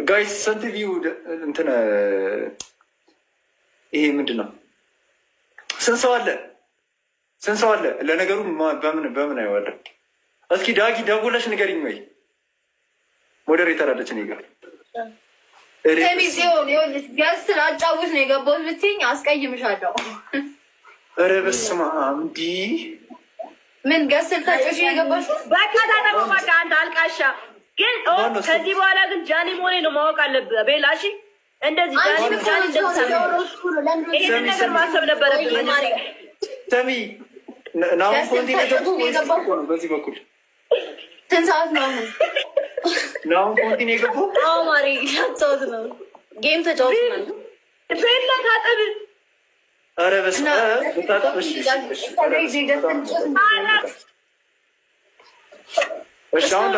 ጋይስ ስንት ቪው እንትን ይሄ ምንድን ነው? ስንት ሰው አለ? ለነገሩ በምን አይዋለም። እስኪ ዳጊ ደውለሽ ንገሪኝ ወይ ሞዴሬተር አለች እኔ ጋር ገስ ላጫውት ነው የገባሁት ብትይኝ አስቀይምሻለሁ። ኧረ በስመ አብ እንዲህ ምን ገስ ልታጫውሽ የገባሽ? በቃ ታጠበቃ አንተ አልቃሻ። ግን ከዚህ በኋላ ግን ጃኒ መሆኔ ነው ማወቅ አለብህ ቤላሺ። እንደዚህ ይህንን ነገር ማሰብ ነበረብን። ሰሚ ናሁን ኮንቲኔ ገባሁ ነው በዚህ በኩል ስንት ሰዓት ነው አሁን? ናሁን ኮንቲኔ ገባሁ። አዎ ማሪ ጫወት ነው ጌም ተጫወት ነው። ቤላ ታጠብ። ኧረ በስመ አብ ታጠብ። እሺ አሁን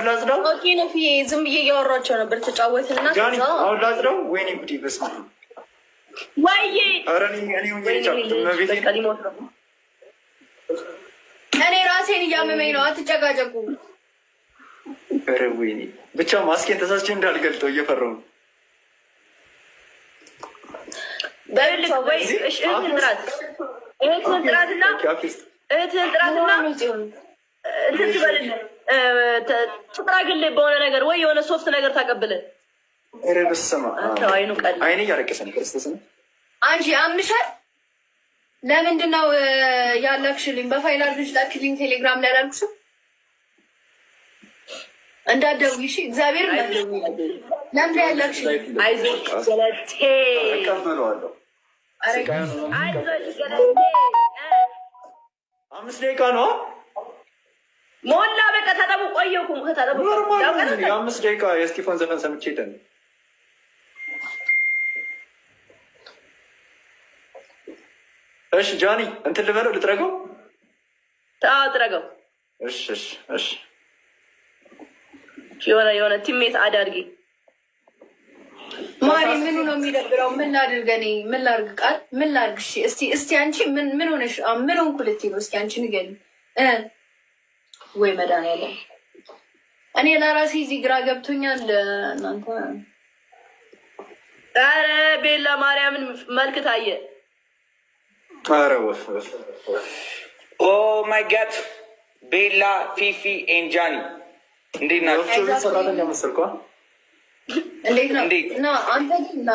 ላጽዳው። ኦኬ ነው ፍዬ ዝም ብዬ እያወራቸው ነበር ተጫወትና ጃኒ አሁን ላጽዳው። ወይኔ ጉዲ በስመ አብ ወይዬ ኧረ እኔ ራሴን እያመመኝ ነው። አትጨቃጨቁ። ኧረ ወይኔ ብቻ ማስኬን ተሳስቼ እንዳልገልጠው እየፈራሁ ነው። በልክ ወይ እህትህን ጥራትና እንትን ትበልልህ ትጥራግልህ በሆነ ነገር ወይ የሆነ ሶፍት ነገር ታቀብልህ። ኧረ በስመ አብ አይኔ እያለቀሰ ነው። ክርስቶስን አንቺ አምሻል። ለምንድን ነው ያላክሽልኝ? በፋይል አድርገሽ ላክልኝ ቴሌግራም ላይ አላልኩሽም? እንዳትደውይ እሺ። እግዚአብሔር እንዳትደውይ። ለምን ያላክሽልኝ? አይዞሽ ገለቴ እቀበለዋለሁ። አይዞሽ ገለቴ 5 ደቂቃ ነው ሞላ። በቃ ታጠቡ። ቆየኩም ከታጠቡ የ5 ደቂቃ የስቲፎን ዘፈን ሰምቼ ሄደን እሺ ጃኒ እንትን ልበለው ልጥረገው? ጥረገው። እሺ የሆነ ቲሜት አዳርጊ ማሪ። ምኑ ነው የሚደብረው? ምን ላድርግ እኔ? ምን ላድርግ? ቃል ምን ላድርግ? እሺ እስቲ አንቺ ምን ሆነሽ? ምን ሆንኩ ልትይ ነው? እስኪ አንቺ ንገሪኝ። ወይ መድኃኒዓለም እኔ ለራሴ እዚህ ግራ ገብቶኛል። እናንተ ኧረ ቤላ ማርያምን መልክ ታየ። ኧረ ኦ ማይ ጋድ ቤላ ፊፊ ኤንጃኒ እንዴት ናቸው? ሰራተኛ መሰልኳ። እንዴት ነው? እና አንተ ግን ና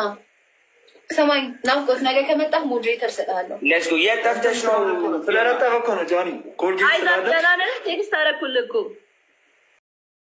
ሰማኝ። ናፍቆት ነገ ከመጣህ ሞዴሬተር እሰጥሃለሁ። ሌትስ ጎ። የት ጠፍተሽ ነው? ስለረጠበ እኮ ነው ጃኒ። አይዛት ገና ነህ። ቴክስት አደረኩልህ እኮ